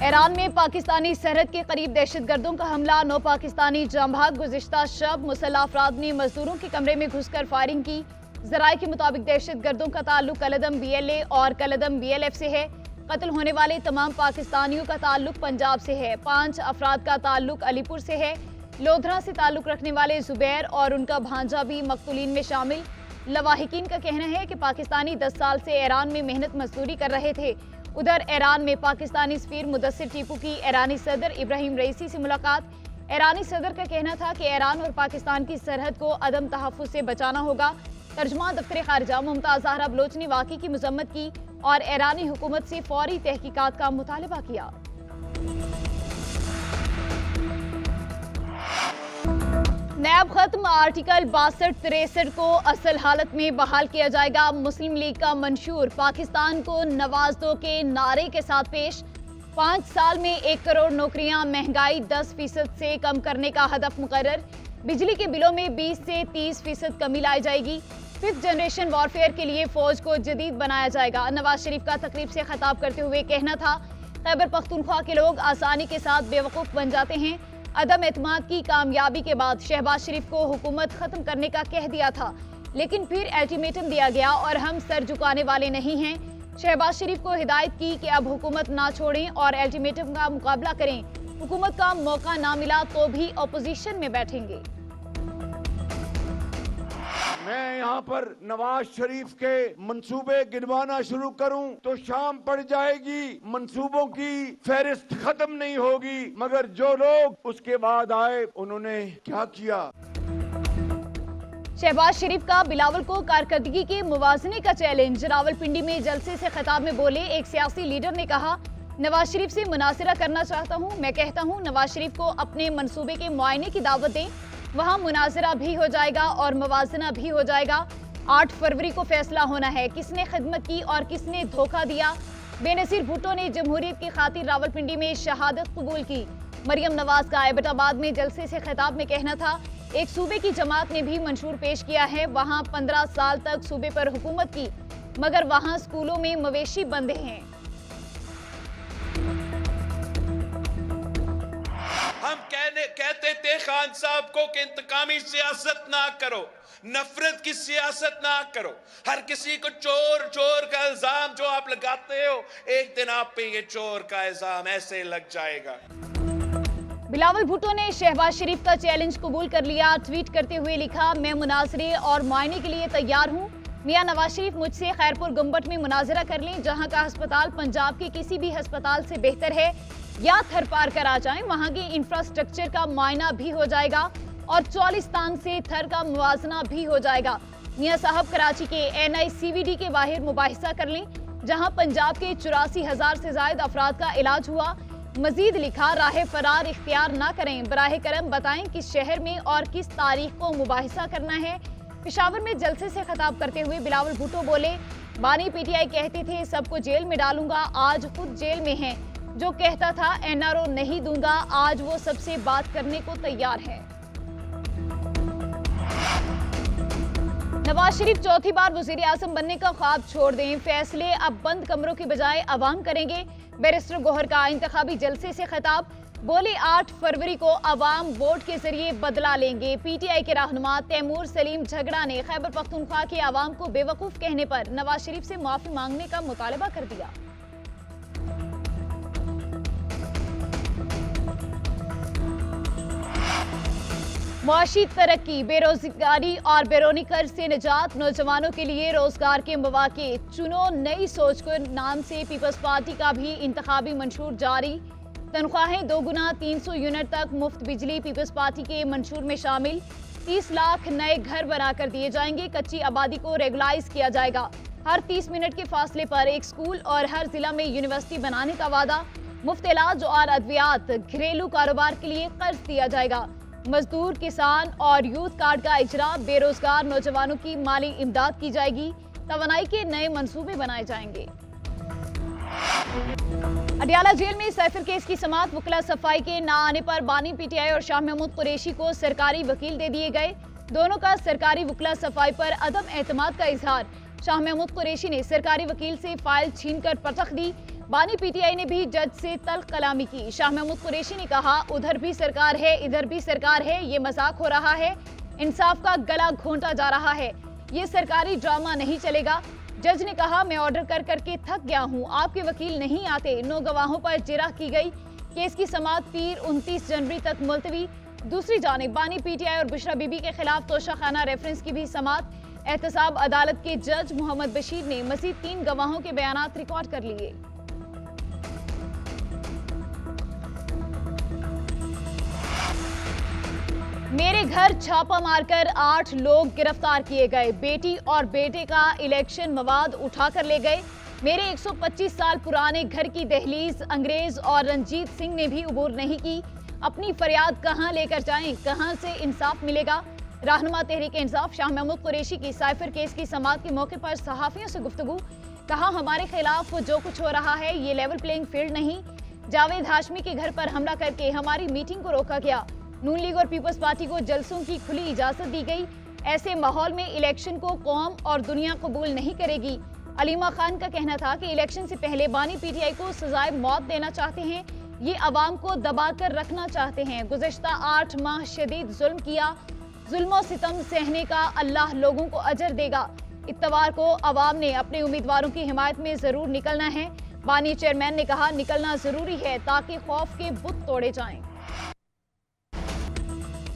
Iran में पाकिस्तानी सरहद के करीब दहशतगर्दों का हमला, 9 पाकिस्तानी जाँ भाग। गुज़िश्ता शब मुसल्लह अफराद ने मजदूरों के कमरे में घुसकर फायरिंग की। ज़राए के मुताबिक दहशतगर्दों का ताल्लुक कलदम BLA और कलदम BLF से है। कत्ल होने वाले तमाम पाकिस्तानियों का ताल्लुक पंजाब से है। 5 अफराद का ताल्लुक अलीपुर से है। लोधरा से ताल्लुक रखने वाले जुबैर और उनका भांजा भी मकतूलीन में शामिल। लवाहिकीन का कहना है कि पाकिस्तानी 10 साल से ईरान में मेहनत मजदूरी कर रहे थे। उधर ईरान में पाकिस्तानी सफीर मुदस्सिर टीपू की ईरानी सदर इब्राहिम रईसी से मुलाकात। ईरानी सदर का कहना था कि ईरान और पाकिस्तान की सरहद को अदम तहफ़्फ़ुज़ से बचाना होगा। तर्जुमान दफ्तर खारजा मुमताज़ ज़हरा बलोच ने वाक़ई की मज़म्मत की और ईरानी हुकूमत से फौरी तहकीकात का मुतालबा किया। नैब खत्म, आर्टिकल 62-63 को असल हालत में बहाल किया जाएगा। मुस्लिम लीग का मंशूर पाकिस्तान को नवाज दो के नारे के साथ पेश। 5 साल में 1 करोड़ नौकरियां, महंगाई 10% से कम करने का हदफ मुकर्रर। बिजली के बिलों में 20 से 30% कमी लाई जाएगी। 5th जनरेशन वॉरफेयर के लिए फौज को जदीद बनाया जाएगा। नवाज शरीफ का तकरीब से खिताब करते हुए कहना था, खैबर पख्तूनख्वा के लोग आसानी के साथ बेवकूफ़ बन जाते हैं। अदम एतमाद की कामयाबी के बाद शहबाज शरीफ को हुकूमत खत्म करने का कह दिया था, लेकिन फिर अल्टीमेटम दिया गया और हम सर झुकाने वाले नहीं हैं। शहबाज शरीफ को हिदायत की कि अब हुकूमत ना छोड़ें और अल्टीमेटम का मुकाबला करें। हुकूमत का मौका ना मिला तो भी अपोजिशन में बैठेंगे। मैं यहाँ पर नवाज शरीफ के मंसूबे गिनवाना शुरू करूं तो शाम पड़ जाएगी, मंसूबों की फहरिस्त खत्म नहीं होगी। मगर जो लोग उसके बाद आए उन्होंने क्या किया। शहबाज शरीफ का बिलावल को कारकर्दगी के मुवाजने का चैलेंज। रावलपिंडी में जलसे से खिताब में बोले एक सियासी लीडर ने कहा, नवाज शरीफ से मुनासिरा करना चाहता हूँ। मैं कहता हूँ नवाज शरीफ को अपने मंसूबे के मुआयने की दावत दें, वहाँ मुनाजरा भी हो जाएगा और मवाजना भी हो जाएगा। 8 फरवरी को फैसला होना है किसने खिदमत की और किसने धोखा दिया। बेनज़ीर भुट्टो ने जमहूरियत की खातिर रावलपिंडी में शहादत कबूल की। मरियम नवाज का एबटाबाद में जलसे से खिताब में कहना था, एक सूबे की जमात ने भी मंशूर पेश किया है। वहाँ 15 साल तक सूबे पर हुकूमत की, मगर वहाँ स्कूलों में मवेशी बंधे हैं। हम कहते थे खान साहब को कि इंतकामी सियासत ना करो, नफरत की सियासत ना करो। हर किसी को चोर चोर का इल्जाम जो आप लगाते हो, एक दिन आप पे ये चोर का इल्जाम ऐसे लग जाएगा। बिलावल भुट्टो ने शहबाज शरीफ का चैलेंज कबूल कर लिया। ट्वीट करते हुए लिखा, मैं मुनाजरे और मुआयने के लिए तैयार हूँ। मियां नवाज शरीफ मुझसे खैरपुर गुम्बट में मुनाजरा कर लें, जहाँ का अस्पताल पंजाब के किसी भी अस्पताल से बेहतर है, या थर पार कर आ जाएं। वहाँ के इंफ्रास्ट्रक्चर का मुआयना भी हो जाएगा और चौलिस्तान से थर का मुवाजना भी हो जाएगा। मियां साहब कराची के NICVD के बाहर मुबाहिसा कर लें, जहाँ पंजाब के 84,000 से ज्यादा अफराद का इलाज हुआ। मजीद लिखा, राह फरार इख्तियार ना करें, बराह करम बताएं किस शहर में और किस तारीख को मुबाहिसा करना है। पेशावर में जलसे से खिताब करते हुए बिलावल भुट्टो बोले, बानी PTI कहते थे सबको जेल में डालूंगा, आज खुद जेल में हैं। जो कहता था NRO नहीं दूंगा, आज वो सबसे बात करने को तैयार है। नवाज शरीफ चौथी बार वज़ीर आज़म बनने का ख्वाब छोड़ दें, फैसले अब बंद कमरों की बजाय अवाम करेंगे। बैरिस्टर गौहर का इंतखाबी जलसे से खिताब, बोले 8 फरवरी को अवाम वोट के जरिए बदला लेंगे। PTI के रहनुमा तैमूर सलीम झगड़ा ने खैबर पख्तूनख्वा के अवाम को बेवकूफ़ कहने पर नवाज शरीफ से माफ़ी मांगने का मुतालबा कर दिया। मुआशी तरक्की, बेरोजगारी और बैरूनी कर्ज से निजात, नौजवानों के लिए रोजगार के मौके, चुनो नई सोच को नाम से पीपल्स पार्टी का भी इंतखाबी मंशूर जारी। तनख्वाहें 2 गुना, 300 यूनिट तक मुफ्त बिजली पीपल्स पार्टी के मंशूर में शामिल। 30 लाख नए घर बनाकर दिए जाएंगे। कच्ची आबादी को रेगुलाइज किया जाएगा। हर 30 मिनट के फासले पर एक स्कूल और हर जिला में यूनिवर्सिटी बनाने का वादा। मुफ्त इलाज और अद्वियात, घरेलू कारोबार के लिए कर्ज दिया जाएगा। मजदूर, किसान और यूथ कार्ड का इजरा। बेरोजगार नौजवानों की माली इमदाद की जाएगी। तवानाई के नए मंसूबे बनाए जाएंगे। अडियाला जेल में सैफिर केस की समाअत, वकला सफाई के ना आने पर बानी PTI और शाह महमूद कुरैशी को सरकारी वकील दे दिए गए। दोनों का सरकारी वकला सफाई पर अदम एतमाद का इजहार। शाह महमूद कुरैशी ने सरकारी वकील से फाइल छीनकर पटख दी। बानी पीटीआई ने भी जज से तल्ख कलामी की। शाह महमूद कुरैशी ने कहा, उधर भी सरकार है, इधर भी सरकार है, ये मजाक हो रहा है, इंसाफ का गला घोंटा जा रहा है, ये सरकारी ड्रामा नहीं चलेगा। जज ने कहा, मैं ऑर्डर कर करके थक गया हूँ, आपके वकील नहीं आते। 9 गवाहों पर जिरह की गई। केस की समाअत पीर 29 जनवरी तक मुलतवी। दूसरी जानिब बानी पीटीआई और बुशरा बीबी के खिलाफ तोशाखाना रेफरेंस की भी समाअत। एहतसाब अदालत के जज मोहम्मद बशीर ने मजीद 3 गवाहों के बयानात रिकॉर्ड कर लिए। मेरे घर छापा मारकर 8 लोग गिरफ्तार किए गए। बेटी और बेटे का इलेक्शन मवाद उठाकर ले गए। मेरे 125 साल पुराने घर की दहलीज अंग्रेज और रंजीत सिंह ने भी उबूर नहीं की। अपनी फरियाद कहां लेकर जाएं, कहां से इंसाफ मिलेगा। रहनुमा तहरीक इंसाफ शाह महमूद कुरैशी की साइफर केस की समाअत के मौके पर सहाफियों से गुफ्तगू। कहा, हमारे खिलाफ जो कुछ हो रहा है ये लेवल प्लेइंग फील्ड नहीं। जावेद हाशमी के घर पर हमला करके हमारी मीटिंग को रोका गया। नून लीग और पीपल्स पार्टी को जलसों की खुली इजाजत दी गई। ऐसे माहौल में इलेक्शन को कौम और दुनिया कबूल नहीं करेगी। अलीमा खान का कहना था कि इलेक्शन से पहले बानी पीटीआई को सजाए मौत देना चाहते हैं, ये अवाम को दबाकर रखना चाहते हैं। गुज़श्ता 8 माह शदीद जुल्म किया, जुल्म और सितम सहने का अल्लाह लोगों को अजर देगा। इत्तवार को अवाम ने अपने उम्मीदवारों की हिमायत में जरूर निकलना है। बानी चेयरमैन ने कहा, निकलना जरूरी है ताकि खौफ के बुत तोड़े जाएं।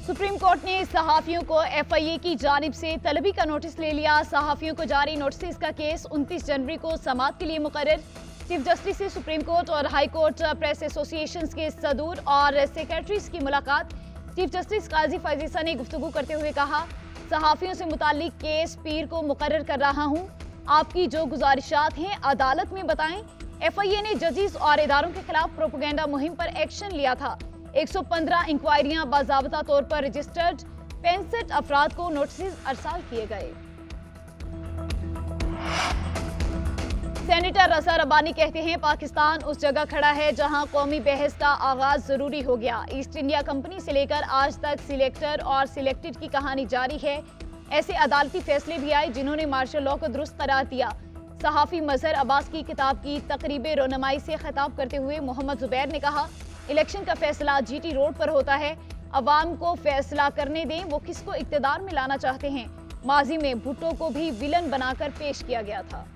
सुप्रीम कोर्ट ने सहाफियों को एफआईए की जानिब से तलबी का नोटिस ले लिया। सहाफियों को जारी नोटिस का केस 29 जनवरी को समाअत के लिए मुकर्रर। चीफ जस्टिस से सुप्रीम कोर्ट और हाई कोर्ट प्रेस एसोसिएशंस के सदूर और सेक्रेटरीज की मुलाकात। चीफ जस्टिस काजी फैजीसा ने गुफ्तगू करते हुए कहा, सहाफियों से मुताल्लिक केस पीर को मुकर्रर कर रहा हूँ, आपकी जो गुजारिशात हैं अदालत में बताएं। एफआईए ने जजेस और इदारों के खिलाफ प्रोपेगेंडा मुहिम पर एक्शन लिया था। 115 इंक्वायरियां बाज़ाब्ता तौर पर रजिस्टर्ड, 65 अफराद को नोटिस अरसाल किए गए। सेनेटर रज़ा रब्बानी कहते हैं, पाकिस्तान उस जगह खड़ा है जहां कौमी बहस का आगाज जरूरी हो गया। ईस्ट इंडिया कंपनी से लेकर आज तक सिलेक्टर और सिलेक्टेड की कहानी जारी है। ऐसे अदालती फैसले भी आए जिन्होंने मार्शल लॉ को दुरुस्त करार दिया। सहाफी मजहर अब्बास की किताब की तकरीब रोनमाई से खिताब करते हुए मोहम्मद जुबैर ने कहा, इलेक्शन का फैसला जीटी रोड पर होता है, अवाम को फैसला करने दें, वो किसको इक्तदार में लाना चाहते हैं। माजी में भुट्टो को भी विलन बनाकर पेश किया गया था।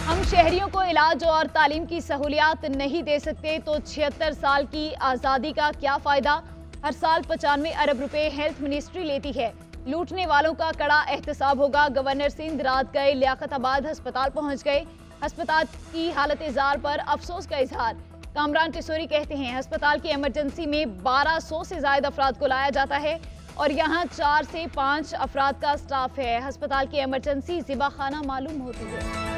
हम शहरियों को इलाज और तालीम की सहूलियात नहीं दे सकते तो 76 साल की आज़ादी का क्या फ़ायदा। हर साल 95 अरब रुपए हेल्थ मिनिस्ट्री लेती है। लूटने वालों का कड़ा एहतसाब होगा। गवर्नर सिंध रात गए, लियाकताबाद अस्पताल पहुंच गए। अस्पताल की हालत जार पर अफसोस का इजहार। कामरान टिसोरी कहते हैं, अस्पताल की इमरजेंसी में 1200 से ज्यादा अफराद को लाया जाता है और यहाँ 4 से 5 अफराद का स्टाफ है। अस्पताल की इमरजेंसी ज़िबा खाना मालूम होती है।